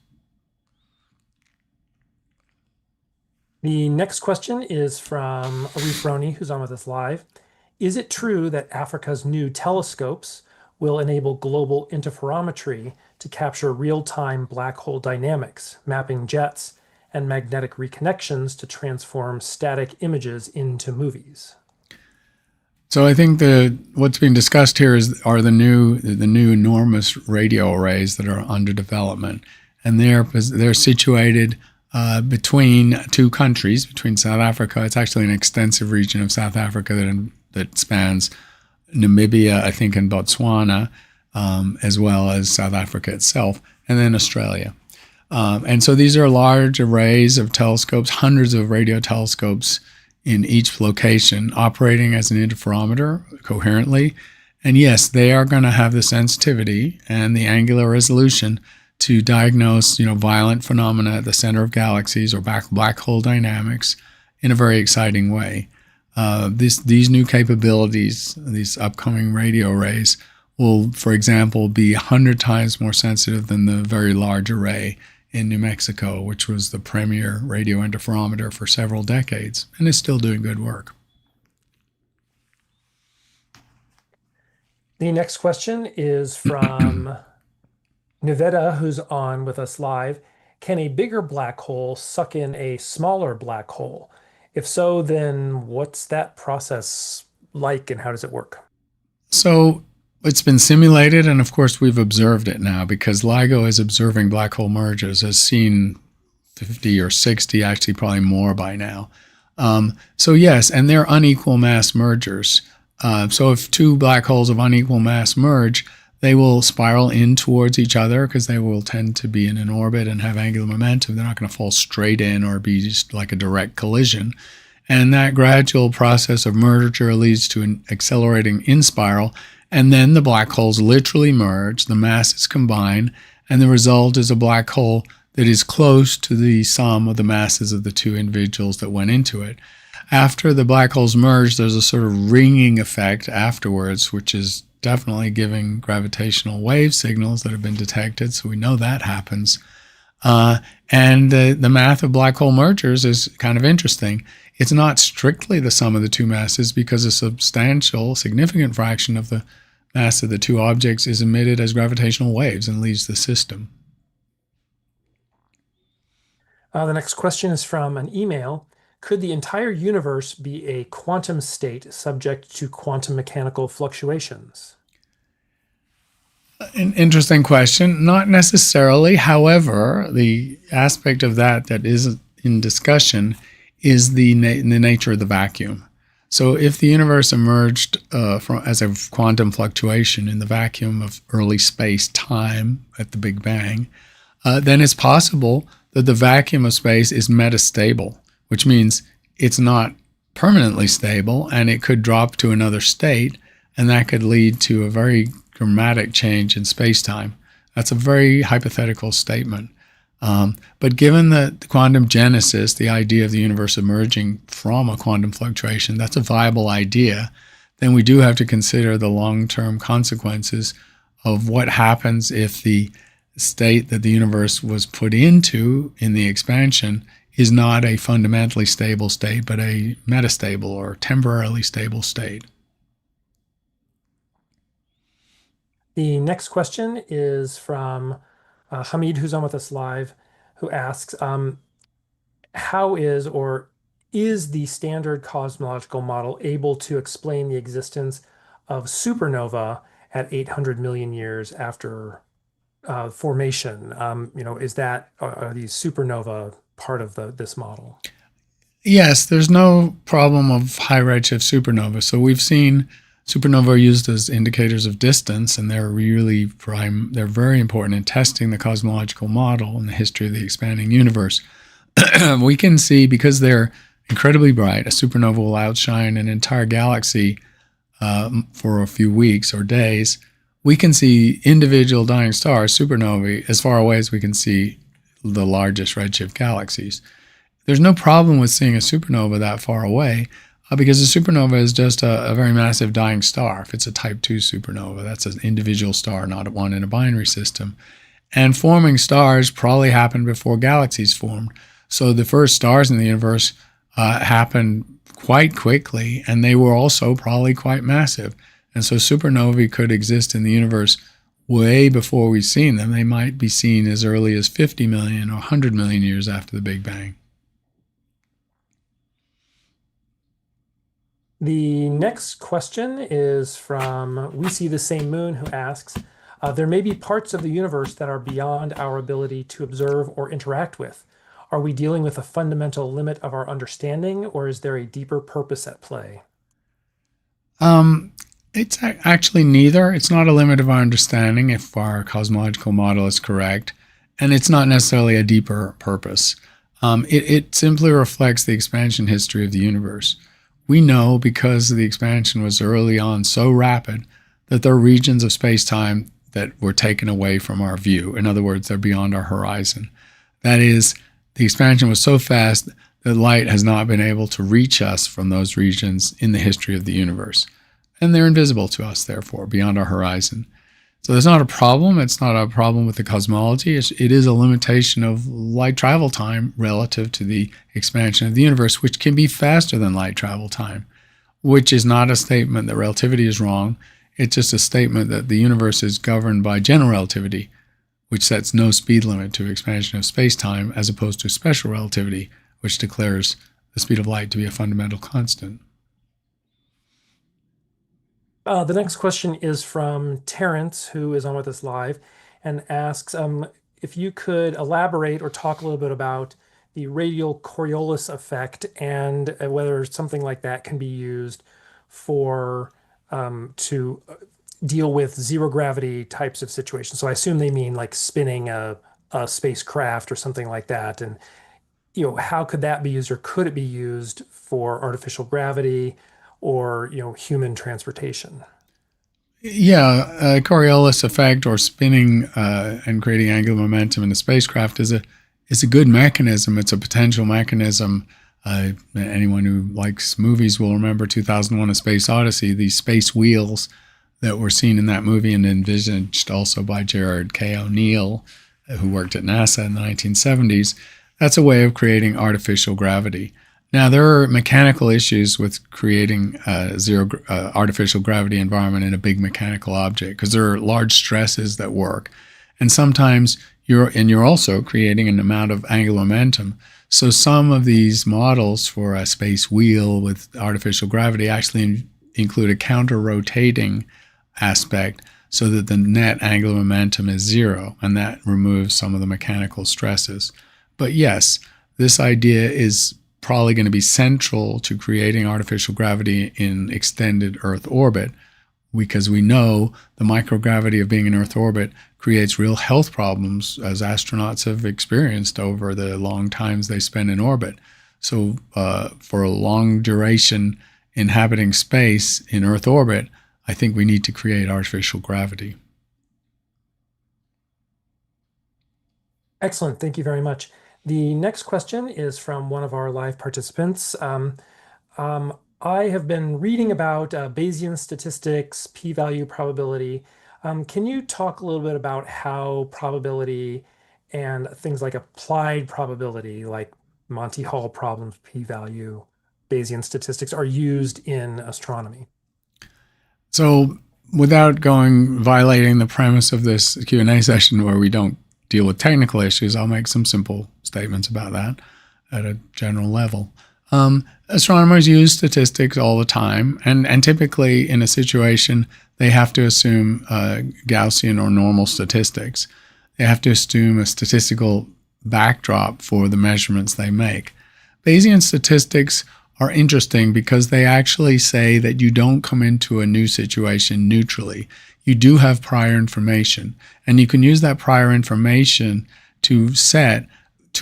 The next question is from Arif Roni, who's on with us live. Is it true that Africa's new telescopes will enable global interferometry to capture real-time black hole dynamics, mapping jets, and magnetic reconnections to transform static images into movies? So I think what's being discussed here are the new enormous radio arrays that are under development, and they're situated between two countries, between South Africa. It's actually an extensive region of South Africa that spans Namibia, I think, and Botswana, as well as South Africa itself, and then Australia. And so these are large arrays of telescopes, hundreds of radio telescopes in each location, operating as an interferometer coherently. And yes, they are going to have the sensitivity and the angular resolution to diagnose, violent phenomena at the center of galaxies or black hole dynamics in a very exciting way. These new capabilities, these upcoming radio arrays, will, for example, be 100 times more sensitive than the very large array in New Mexico, which was the premier radio interferometer for several decades and is still doing good work. The next question is from Niveda, who's on with us live. Can a bigger black hole suck in a smaller black hole? If so, then what's that process like and how does it work? So it's been simulated, and of course we've observed it now because LIGO is observing black hole mergers, has seen 50 or 60, actually probably more by now. So yes, and they're unequal mass mergers. So if two black holes of unequal mass merge, they will spiral in towards each other because they will tend to be in an orbit and have angular momentum. They're not going to fall straight in or be just like a direct collision. And that gradual process of merger leads to an accelerating in spiral. And then the black holes literally merge, the masses combine, and the result is a black hole that is close to the sum of the masses of the two individuals that went into it. After the black holes merge, there's a sort of ringing effect afterwards, which is definitely giving gravitational wave signals that have been detected, so we know that happens. And the math of black hole mergers is kind of interesting. It's not strictly the sum of the two masses because a substantial, significant fraction of the mass of the two objects is emitted as gravitational waves and leaves the system. The next question is from an email. Could the entire universe be a quantum state subject to quantum mechanical fluctuations? An interesting question. Not necessarily. However, the aspect of that is in discussion is the nature of the vacuum. So if the universe emerged as a quantum fluctuation in the vacuum of early space-time at the Big Bang, then it's possible that the vacuum of space is metastable, which means it's not permanently stable and it could drop to another state, and that could lead to a very dramatic change in space-time. That's a very hypothetical statement. But given the quantum genesis, the idea of the universe emerging from a quantum fluctuation, that's a viable idea, then we do have to consider the long-term consequences of what happens if the state that the universe was put into in the expansion is not a fundamentally stable state, but a metastable or temporarily stable state. The next question is from Hamid, who's on with us live, who asks, how is the standard cosmological model able to explain the existence of supernova at 800 million years after formation? Are these supernova part of this model? Yes, there's no problem of high redshift supernova. So we've seen Supernovae are used as indicators of distance, and they're very important in testing the cosmological model and the history of the expanding universe. We can see, because they're incredibly bright, a supernova will outshine an entire galaxy for a few weeks or days. We can see individual dying stars, supernovae, as far away as we can see the largest redshift galaxies. There's no problem with seeing a supernova that far away, because a supernova is just a very massive dying star. If it's a type 2 supernova, that's an individual star, not one in a binary system. And forming stars probably happened before galaxies formed. So the first stars in the universe happened quite quickly, and they were also probably quite massive. And so supernovae could exist in the universe way before we've seen them. They might be seen as early as 50 million or 100 million years after the Big Bang. The next question is from We See the Same Moon, who asks, there may be parts of the universe that are beyond our ability to observe or interact with. Are we dealing with a fundamental limit of our understanding, or is there a deeper purpose at play? It's actually neither. It's not a limit of our understanding if our cosmological model is correct, and it's not necessarily a deeper purpose. It simply reflects the expansion history of the universe. We know, because the expansion was early on so rapid, that there are regions of space-time that were taken away from our view. In other words, they're beyond our horizon. That is, the expansion was so fast that light has not been able to reach us from those regions in the history of the universe. And they're invisible to us, therefore, beyond our horizon. So there's not a problem. It's not a problem with the cosmology. It is a limitation of light travel time relative to the expansion of the universe, which can be faster than light travel time, which is not a statement that relativity is wrong. It's just a statement that the universe is governed by general relativity, which sets no speed limit to expansion of space-time, as opposed to special relativity, which declares the speed of light to be a fundamental constant. The next question is from Terrence, who is on with us live, and asks if you could elaborate or talk a little bit about the radial Coriolis effect, and whether something like that can be used for to deal with zero gravity types of situations. So I assume they mean like spinning a spacecraft or something like that. And how could that be used, or could it be used for artificial gravity or human transportation? Yeah, Coriolis effect, or spinning and creating angular momentum in a spacecraft, is a good mechanism. It's a potential mechanism. Anyone who likes movies will remember 2001: A Space Odyssey. These space wheels that were seen in that movie and envisaged also by Gerard K. O'Neill, who worked at NASA in the 1970s. That's a way of creating artificial gravity. Now, there are mechanical issues with creating a artificial gravity environment in a big mechanical object, because there are large stresses that work. And sometimes you're also creating an amount of angular momentum. So some of these models for a space wheel with artificial gravity actually include a counter-rotating aspect, so that the net angular momentum is zero, and that removes some of the mechanical stresses. But yes, this idea is probably going to be central to creating artificial gravity in extended Earth orbit, because we know the microgravity of being in Earth orbit creates real health problems, as astronauts have experienced over the long times they spend in orbit. So for a long duration inhabiting space in Earth orbit, I think we need to create artificial gravity. Excellent. Thank you very much. The next question is from one of our live participants. I have been reading about Bayesian statistics, p-value probability. Can you talk a little bit about how probability and things like applied probability, like Monty Hall problems, p-value, Bayesian statistics, are used in astronomy? So without violating the premise of this Q&A session where we don't deal with technical issues, I'll make some simple statements about that at a general level. Astronomers use statistics all the time, and typically in a situation, they have to assume Gaussian or normal statistics. They have to assume a statistical backdrop for the measurements they make. Bayesian statistics are interesting because they actually say that you don't come into a new situation neutrally. You do have prior information, and you can use that prior information to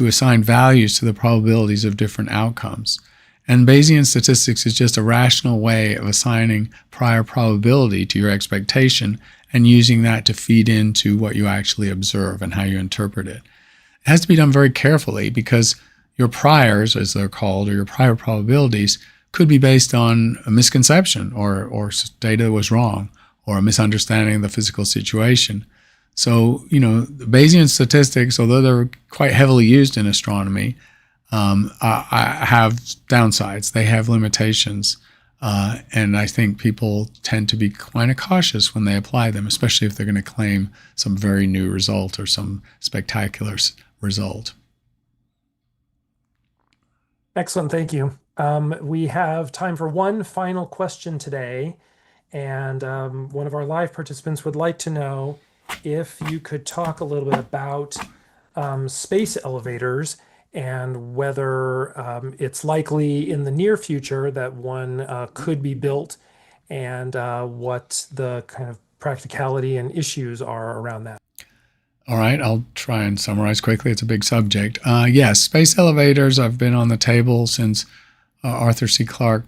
assign values to the probabilities of different outcomes. And Bayesian statistics is just a rational way of assigning prior probability to your expectation and using that to feed into what you actually observe and how you interpret it. It has to be done very carefully because your priors, as they're called, or your prior probabilities, could be based on a misconception or data that was wrong or a misunderstanding of the physical situation. So, Bayesian statistics, although they're quite heavily used in astronomy, have downsides. They have limitations. And I think people tend to be kind of cautious when they apply them, especially if they're going to claim some very new result or some spectacular result. Excellent, thank you. We have time for one final question today, and one of our live participants would like to know if you could talk a little bit about space elevators and whether it's likely in the near future that one could be built, and what the kind of practicality and issues are around that. All right, I'll try and summarize quickly. It's a big subject. Yes, space elevators have been on the table since Arthur C. Clarke,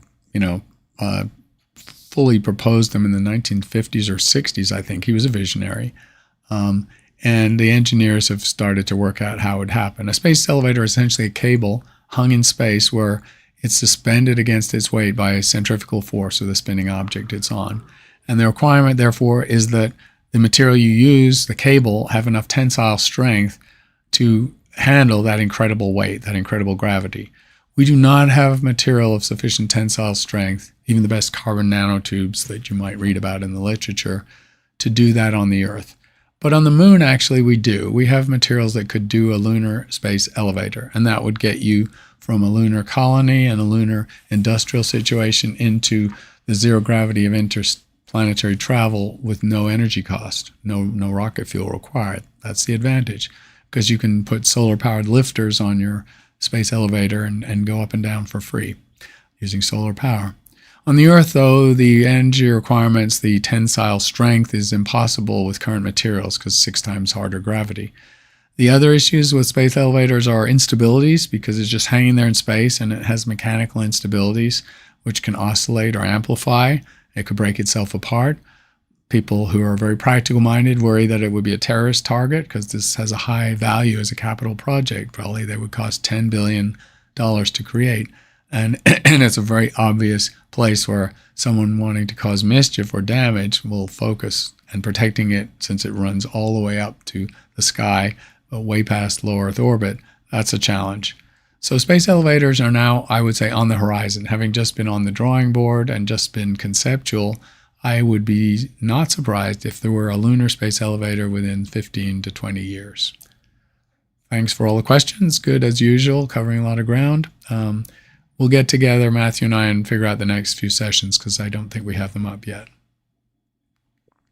fully proposed them in the 1950s or 60s, I think. He was a visionary. And the engineers have started to work out how it would happen. A space elevator is essentially a cable hung in space where it's suspended against its weight by a centrifugal force of the spinning object it's on. And the requirement, therefore, is that the material you use, the cable, have enough tensile strength to handle that incredible weight, that incredible gravity. We do not have material of sufficient tensile strength, even the best carbon nanotubes that you might read about in the literature, to do that on the Earth. But on the Moon, actually, we do. We have materials that could do a lunar space elevator, and that would get you from a lunar colony and a lunar industrial situation into the zero gravity of interplanetary travel with no energy cost, no rocket fuel required. That's the advantage, because you can put solar-powered lifters on your space elevator and go up and down for free using solar power. On the Earth, though, the energy requirements, the tensile strength is impossible with current materials because 6 times harder gravity. The other issues with space elevators are instabilities, because it's just hanging there in space and it has mechanical instabilities which can oscillate or amplify. It could break itself apart. People who are very practical minded worry that it would be a terrorist target because this has a high value as a capital project. Probably they would cost $10 billion to create. And it's a very obvious place where someone wanting to cause mischief or damage will focus, and protecting it, since it runs all the way up to the sky, way past low Earth orbit, that's a challenge. So space elevators are now, I would say, on the horizon. Having just been on the drawing board and just been conceptual, I would be not surprised if there were a lunar space elevator within 15 to 20 years. Thanks for all the questions. Good as usual, covering a lot of ground. We'll get together, Matthew and I, and figure out the next few sessions because I don't think we have them up yet.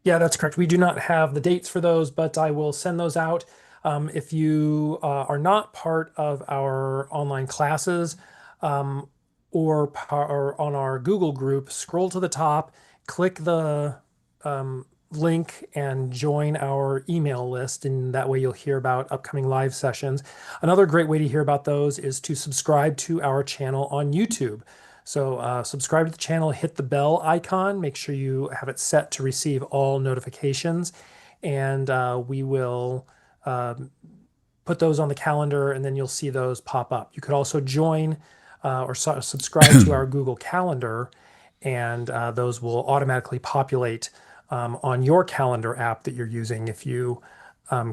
Yeah, that's correct. We do not have the dates for those, but I will send those out. If you are not part of our online classes or on our Google group, scroll to the top, click the link and join our email list, and that way you'll hear about upcoming live sessions. Another great way to hear about those is to subscribe to our channel on YouTube. So subscribe to the channel, hit the bell icon, make sure you have it set to receive all notifications, and we will put those on the calendar, and then you'll see those pop up. You could also join or subscribe to our Google Calendar, and those will automatically populate on your calendar app that you're using if you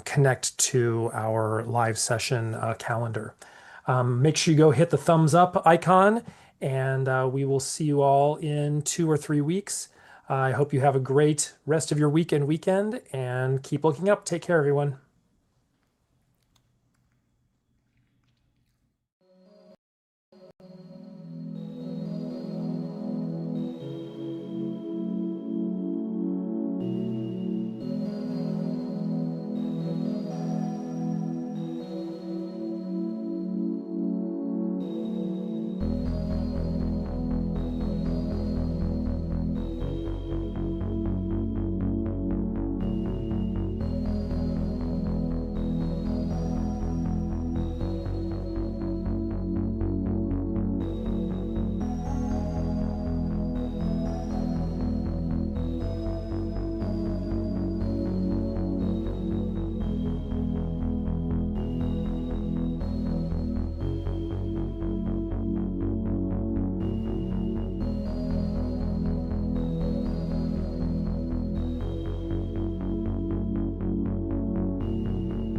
connect to our live session calendar. Make sure you go hit the thumbs up icon, and we will see you all in 2 or 3 weeks. I hope you have a great rest of your weekend, and keep looking up. Take care, everyone.